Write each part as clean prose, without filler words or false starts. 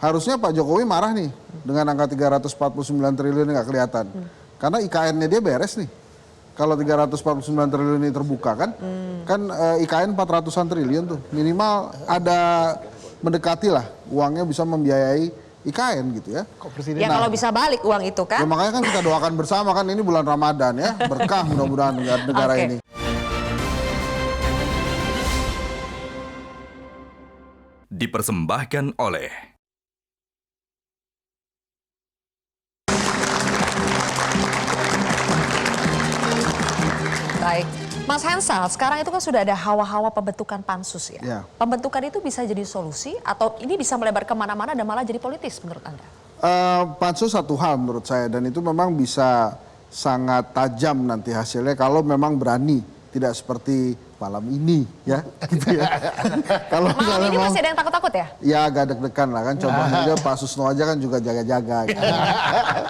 Harusnya Pak Jokowi marah nih dengan angka 349 triliun nggak kelihatan. Karena IKN-nya dia beres nih. Kalau 349 triliun ini terbuka kan, IKN 400-an triliun tuh. Minimal ada mendekati lah uangnya bisa membiayai IKN gitu ya. Ya kalau bisa balik uang itu kan. Ya makanya kan kita doakan bersama kan, ini bulan Ramadan ya. Berkah mudah-mudahan negara ini. Dipersembahkan oleh Baik, Mas Hensal, sekarang itu kan sudah ada hawa-hawa pembentukan pansus ya. Ya. Pembentukan itu bisa jadi solusi atau ini bisa melebar kemana-mana dan malah jadi politis menurut Anda? Pansus satu hal menurut saya, dan itu memang bisa sangat tajam nanti hasilnya kalau memang berani, tidak seperti malam ini ya, gitu ya. Kalau malam ini masih ada yang takut-takut ya? Ya agak deg-degan lah kan, contohnya aja Pak Susno aja kan juga jaga-jaga. Gitu.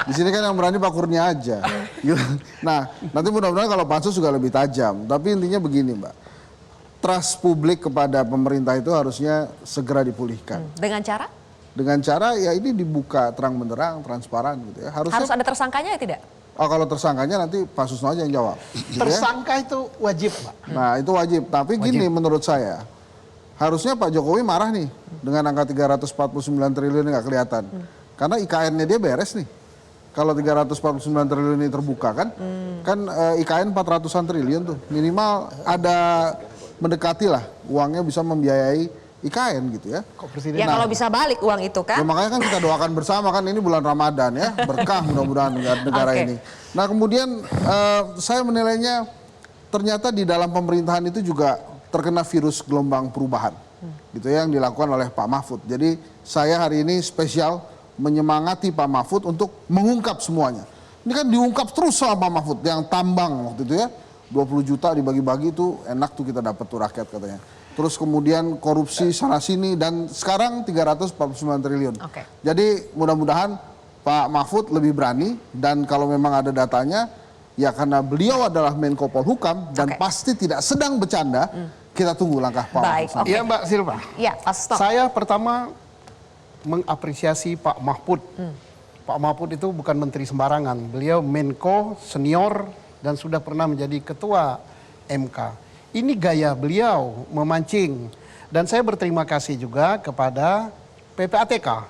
Di sini kan yang berani Pak Kurnia aja. Gitu. Nah, nanti mudah-mudahan kalau pansus juga lebih tajam. Tapi intinya begini Mbak, trust publik kepada pemerintah itu harusnya segera dipulihkan. Dengan cara? Dengan cara ya ini dibuka terang benderang, transparan gitu ya. Harus ada tersangkanya ya tidak? Oh kalau tersangkanya nanti Pak Susno aja yang jawab. Gitu tersangka ya? Itu wajib Pak. Nah itu wajib, tapi gini menurut saya, harusnya Pak Jokowi marah nih dengan angka 349 triliun nggak kelihatan. Karena IKN-nya dia beres nih. Kalau 349 triliun ini terbuka kan, IKN 400-an triliun tuh. Minimal ada mendekati lah uangnya bisa membiayai IKN gitu ya. Ya kalau bisa balik uang itu kan. Ya makanya kan kita doakan bersama kan, ini bulan Ramadan ya. Berkah mudah-mudahan negara ini. Nah kemudian saya menilainya ternyata di dalam pemerintahan itu juga terkena virus gelombang perubahan. Gitu ya, yang dilakukan oleh Pak Mahfud. Jadi saya hari ini spesial menyemangati Pak Mahfud untuk mengungkap semuanya. Ini kan diungkap terus sama Pak Mahfud, yang tambang waktu itu ya. 20 juta dibagi-bagi itu enak tuh kita dapat tuh rakyat katanya. Terus kemudian korupsi sana-sini dan sekarang 349 triliun. Jadi mudah-mudahan Pak Mahfud lebih berani dan kalau memang ada datanya, ya karena beliau adalah Menko Polhukam dan pasti tidak sedang bercanda, kita tunggu langkah Pak Mahfud. Iya Mbak Silva. Iya, Pak Stop. Saya pertama mengapresiasi Pak Mahfud. Pak Mahfud itu bukan menteri sembarangan. Beliau Menko senior dan sudah pernah menjadi ketua MK. Ini gaya beliau memancing. Dan saya berterima kasih juga kepada PPATK.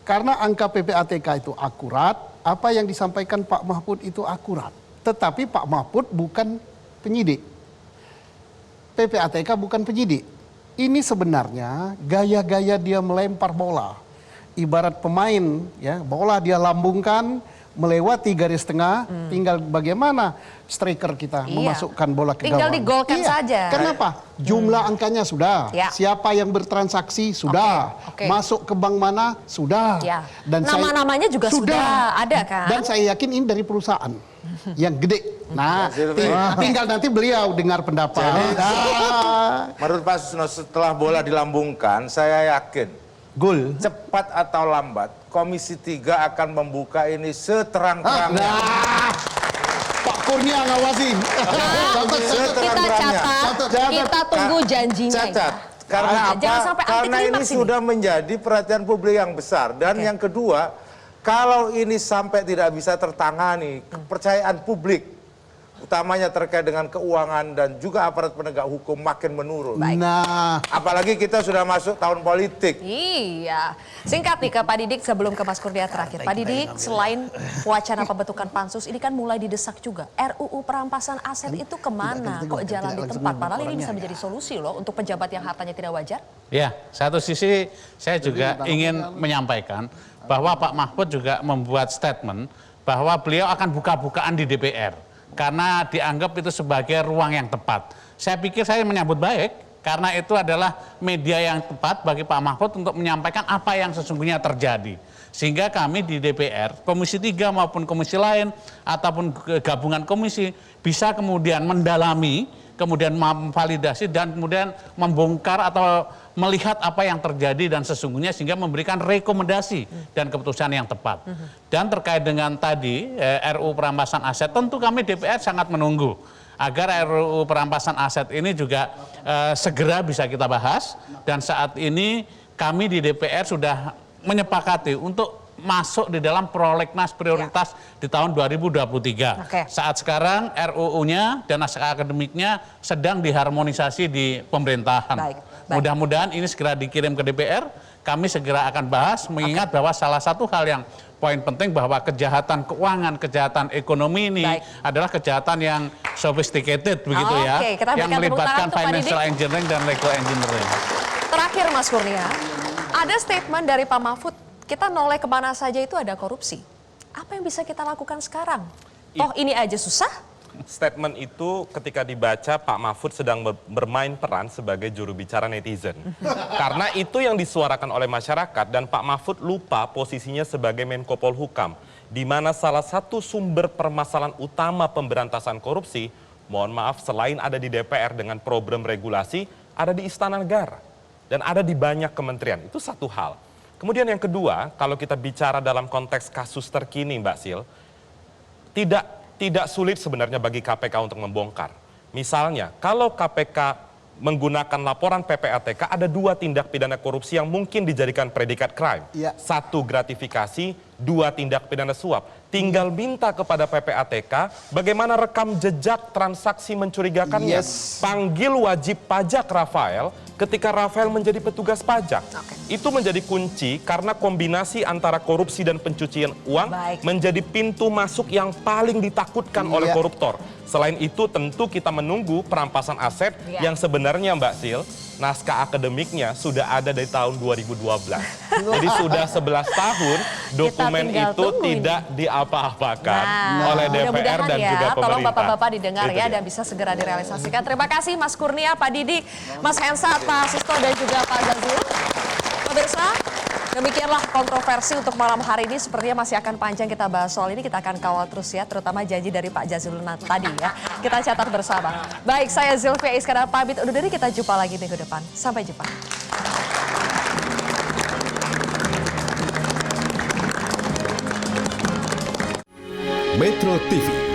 Karena angka PPATK itu akurat, apa yang disampaikan Pak Mahfud itu akurat. Tetapi Pak Mahfud bukan penyidik. PPATK bukan penyidik. Ini sebenarnya gaya-gaya dia melempar bola. Ibarat pemain, ya, bola dia lambungkan, melewati garis tengah, tinggal bagaimana striker kita memasukkan bola ke gawang. Tinggal digolkan saja. Kenapa? Jumlah angkanya sudah, siapa yang bertransaksi sudah, masuk ke bank mana sudah. Dan nama-namanya juga sudah ada kan. Dan saya yakin ini dari perusahaan yang gede. Nah, tinggal nanti beliau dengar pendapat. Menurut Pak Susno, setelah bola dilambungkan, saya yakin gol cepat atau lambat Komisi 3 akan membuka ini seterang-terangnya. Pak Kurnia ngawasin. Kita catat, kita tunggu janjinya. Catat. Karena apa? Karena ini sudah menjadi perhatian publik yang besar. Dan yang kedua, kalau ini sampai tidak bisa tertangani, kepercayaan publik, utamanya terkait dengan keuangan dan juga aparat penegak hukum makin menurun. Nah, apalagi kita sudah masuk tahun politik. Iya. Singkat nih ke Pak Didik sebelum ke Mas Kurnia terakhir. Pak Didik, selain wacana pembentukan pansus ini kan mulai didesak juga. RUU perampasan aset itu kemana? Kok jalan di tempat? Padahal ini bisa menjadi solusi loh untuk pejabat yang hartanya tidak wajar. Ya, satu sisi saya juga ingin menyampaikan bahwa Pak Mahfud juga membuat statement bahwa beliau akan buka-bukaan di DPR. Karena dianggap itu sebagai ruang yang tepat. Saya pikir saya menyambut baik, karena itu adalah media yang tepat bagi Pak Mahfud untuk menyampaikan apa yang sesungguhnya terjadi. Sehingga kami di DPR, Komisi 3 maupun komisi lain, ataupun gabungan komisi, bisa kemudian mendalami, kemudian memvalidasi, dan kemudian membongkar atau melihat apa yang terjadi dan sesungguhnya, sehingga memberikan rekomendasi dan keputusan yang tepat. Dan terkait dengan tadi RUU perampasan aset, tentu kami DPR sangat menunggu agar RUU perampasan aset ini juga segera bisa kita bahas. Dan saat ini kami di DPR sudah menyepakati untuk masuk di dalam prolegnas prioritas di tahun 2023. Oke. Saat sekarang RUU-nya dan naskah akademiknya sedang diharmonisasi di pemerintahan. Baik. Mudah-mudahan ini segera dikirim ke DPR, kami segera akan bahas, mengingat bahwa salah satu hal yang poin penting bahwa kejahatan keuangan, kejahatan ekonomi ini adalah kejahatan yang sophisticated begitu ya, kita yang berikan tepuk tangan melibatkan untuk Pak financial Didik. engineering dan legal engineering. Terakhir Mas Kurnia, ada statement dari Pak Mahfud, kita noleh kemana saja itu ada korupsi. Apa yang bisa kita lakukan sekarang? Toh ini aja susah? Statement itu ketika dibaca Pak Mahfud sedang bermain peran sebagai juru bicara netizen. Karena itu yang disuarakan oleh masyarakat dan Pak Mahfud lupa posisinya sebagai Menko Polhukam. Di mana salah satu sumber permasalahan utama pemberantasan korupsi, mohon maaf selain ada di DPR dengan program regulasi, ada di Istana Negara. Dan ada di banyak kementerian, itu satu hal. Kemudian yang kedua, kalau kita bicara dalam konteks kasus terkini Mbak Sil, tidak sulit sebenarnya bagi KPK untuk membongkar. Misalnya, kalau KPK menggunakan laporan PPATK, ada 2 tindak pidana korupsi yang mungkin dijadikan predikat crime. 1 gratifikasi, 2 tindak pidana suap. Tinggal minta kepada PPATK bagaimana rekam jejak transaksi mencurigakannya. Panggil wajib pajak Rafael ketika Rafael menjadi petugas pajak. Itu menjadi kunci karena kombinasi antara korupsi dan pencucian uang menjadi pintu masuk yang paling ditakutkan oleh koruptor. Selain itu tentu kita menunggu perampasan aset yang sebenarnya Mbak Sil, naskah akademiknya sudah ada dari tahun 2012. Jadi sudah 11 tahun dokumen itu tidak diapa-apakan oleh DPR dan juga pemerintah. Tolong Bapak-Bapak didengar ya dan bisa segera direalisasikan. Terima kasih Mas Kurnia, Pak Didik, Mas Hensat, Pak Sisto dan juga Pak Jazil. Pemirsa, demikianlah kontroversi untuk malam hari ini. Sepertinya masih akan panjang kita bahas soal ini. Kita akan kawal terus ya, terutama janji dari Pak Jazilul tadi ya. Kita catat bersama. Baik, saya Zilvia Iskandar pamit undur diri. Kita jumpa lagi minggu depan. Sampai jumpa. Metro TV